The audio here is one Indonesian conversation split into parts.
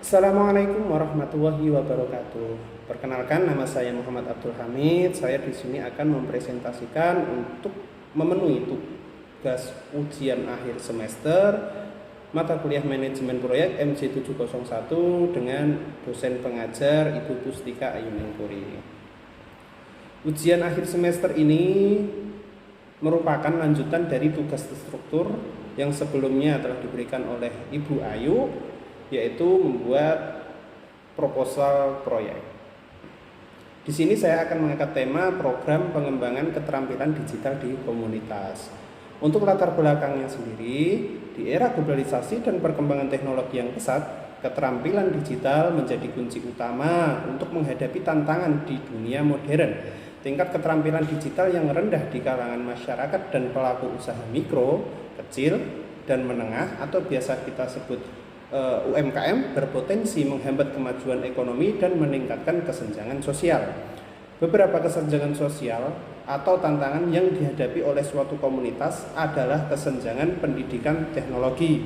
Assalamualaikum warahmatullahi wabarakatuh. Perkenalkan, nama saya Muhammad Abdul Hamid. Saya di sini akan mempresentasikan untuk memenuhi tugas ujian akhir semester mata kuliah manajemen proyek MC701 dengan dosen pengajar Ibu Pustika Ayuningpuri. Ujian akhir semester ini merupakan lanjutan dari tugas terstruktur yang sebelumnya telah diberikan oleh Ibu Ayu, yaitu membuat proposal proyek. Di sini saya akan mengangkat tema program pengembangan keterampilan digital di komunitas. Untuk latar belakangnya sendiri, di era globalisasi dan perkembangan teknologi yang pesat, keterampilan digital menjadi kunci utama untuk menghadapi tantangan di dunia modern. Tingkat keterampilan digital yang rendah di kalangan masyarakat dan pelaku usaha mikro, kecil, dan menengah atau biasa kita sebut UMKM berpotensi menghambat kemajuan ekonomi dan meningkatkan kesenjangan sosial. Beberapa kesenjangan sosial atau tantangan yang dihadapi oleh suatu komunitas adalah kesenjangan pendidikan teknologi.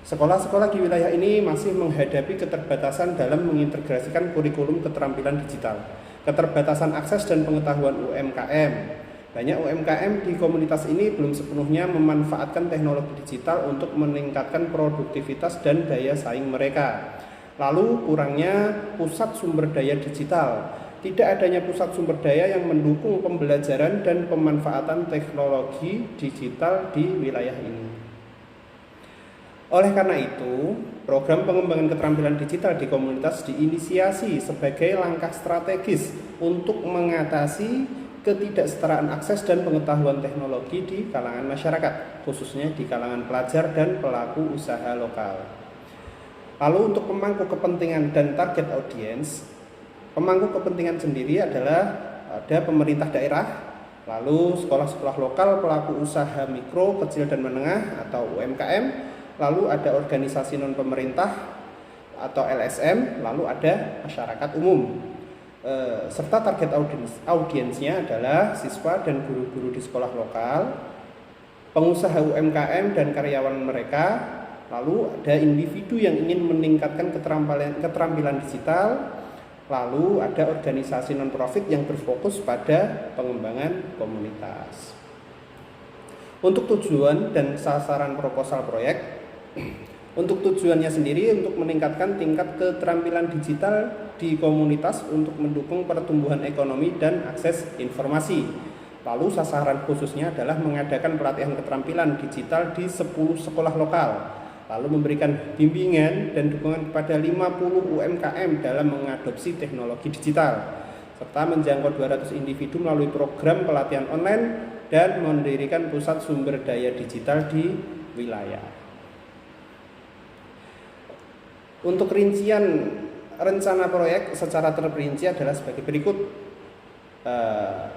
Sekolah-sekolah di wilayah ini masih menghadapi keterbatasan dalam mengintegrasikan kurikulum keterampilan digital, keterbatasan akses dan pengetahuan UMKM. Banyak UMKM di komunitas ini belum sepenuhnya memanfaatkan teknologi digital untuk meningkatkan produktivitas dan daya saing mereka. Lalu kurangnya pusat sumber daya digital. Tidak adanya pusat sumber daya yang mendukung pembelajaran dan pemanfaatan teknologi digital di wilayah ini. Oleh karena itu, program pengembangan keterampilan digital di komunitas diinisiasi sebagai langkah strategis untuk mengatasi ketidaksetaraan akses dan pengetahuan teknologi di kalangan masyarakat, khususnya di kalangan pelajar dan pelaku usaha lokal. Lalu untuk pemangku kepentingan dan target audiens, pemangku kepentingan sendiri adalah ada pemerintah daerah, lalu sekolah-sekolah lokal, pelaku usaha mikro, kecil dan menengah atau UMKM, lalu ada organisasi non-pemerintah atau LSM, lalu ada masyarakat umum. Serta target audiensnya adalah siswa dan guru-guru di sekolah lokal, pengusaha UMKM dan karyawan mereka, lalu ada individu yang ingin meningkatkan keterampilan digital, lalu ada organisasi non-profit yang berfokus pada pengembangan komunitas. Untuk tujuan dan sasaran proposal proyek, untuk tujuannya sendiri untuk meningkatkan tingkat keterampilan digital di komunitas untuk mendukung pertumbuhan ekonomi dan akses informasi. Lalu sasaran khususnya adalah mengadakan pelatihan keterampilan digital di 10 sekolah lokal, lalu memberikan bimbingan dan dukungan kepada 50 UMKM dalam mengadopsi teknologi digital, serta menjangkau 200 individu melalui program pelatihan online dan mendirikan pusat sumber daya digital di wilayah. Untuk rincian rencana proyek secara terperinci adalah sebagai berikut.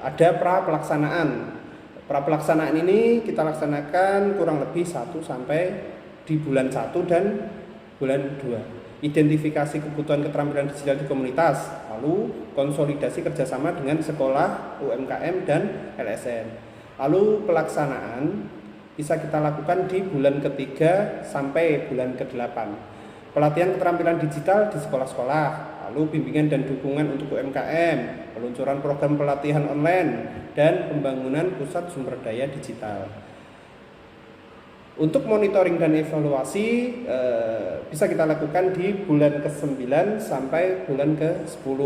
Ada pra-pelaksanaan. Pra-pelaksanaan ini kita laksanakan kurang lebih 1 sampai di bulan 1 dan bulan 2. Identifikasi kebutuhan keterampilan digital di komunitas, lalu konsolidasi kerjasama dengan sekolah, UMKM, dan LSM. Lalu pelaksanaan bisa kita lakukan di bulan ketiga sampai bulan ke-8. Pelatihan keterampilan digital di sekolah-sekolah, lalu bimbingan dan dukungan untuk UMKM, peluncuran program pelatihan online, dan pembangunan pusat sumber daya digital. Untuk monitoring dan evaluasi bisa kita lakukan di bulan ke-9 sampai bulan ke-10,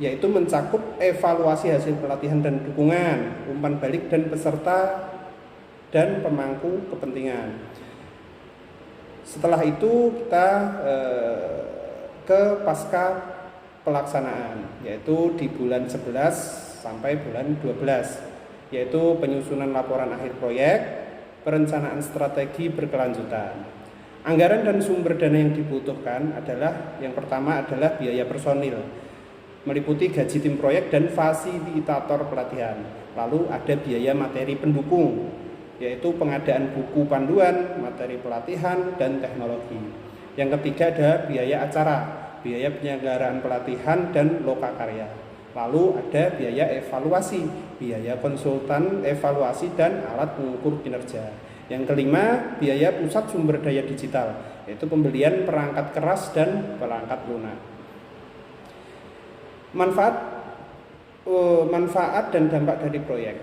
yaitu mencakup evaluasi hasil pelatihan dan dukungan, umpan balik dan peserta dan pemangku kepentingan. Setelah itu kita ke pasca pelaksanaan, yaitu di bulan 11 sampai bulan 12, yaitu penyusunan laporan akhir proyek, perencanaan strategi berkelanjutan. Anggaran dan sumber dana yang dibutuhkan adalah, yang pertama adalah biaya personil, meliputi gaji tim proyek dan fasilitator pelatihan. Lalu ada biaya materi pendukung, yaitu pengadaan buku panduan, materi pelatihan, dan teknologi. Yang ketiga ada biaya acara, biaya penyelenggaraan pelatihan dan lokakarya. Lalu ada biaya evaluasi, biaya konsultan evaluasi dan alat pengukur kinerja. Yang kelima, biaya pusat sumber daya digital, yaitu pembelian perangkat keras dan perangkat lunak. Manfaat dan dampak dari proyek,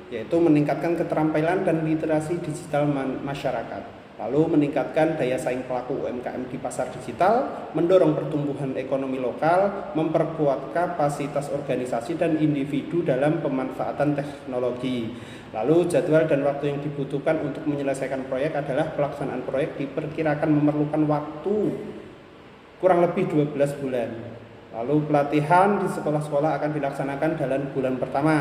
yaitu meningkatkan keterampilan dan literasi digital masyarakat, lalu meningkatkan daya saing pelaku UMKM di pasar digital, mendorong pertumbuhan ekonomi lokal, memperkuat kapasitas organisasi dan individu dalam pemanfaatan teknologi. Lalu jadwal dan waktu yang dibutuhkan untuk menyelesaikan proyek adalah pelaksanaan proyek diperkirakan memerlukan waktu kurang lebih 12 bulan. Lalu pelatihan di sekolah-sekolah akan dilaksanakan dalam bulan pertama.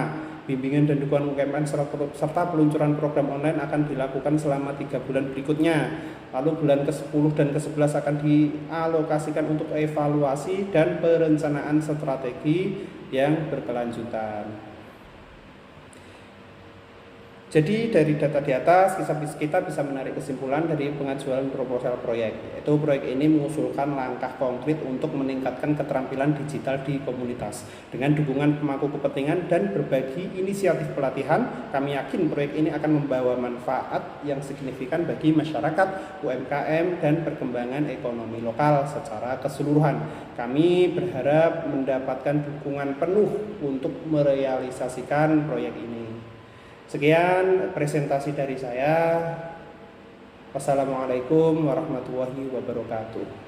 Bimbingan dan dukungan UMKM serta peluncuran program online akan dilakukan selama 3 bulan berikutnya. Lalu bulan ke-10 dan ke-11 akan dialokasikan untuk evaluasi dan perencanaan strategi yang berkelanjutan. Jadi dari data di atas kita bisa menarik kesimpulan dari pengajuan proposal proyek, yaitu proyek ini mengusulkan langkah konkret untuk meningkatkan keterampilan digital di komunitas. Dengan dukungan pemangku kepentingan dan berbagi inisiatif pelatihan, kami yakin proyek ini akan membawa manfaat yang signifikan bagi masyarakat, UMKM, dan perkembangan ekonomi lokal secara keseluruhan. Kami berharap mendapatkan dukungan penuh untuk merealisasikan proyek ini. Sekian presentasi dari saya. Wassalamualaikum warahmatullahi wabarakatuh.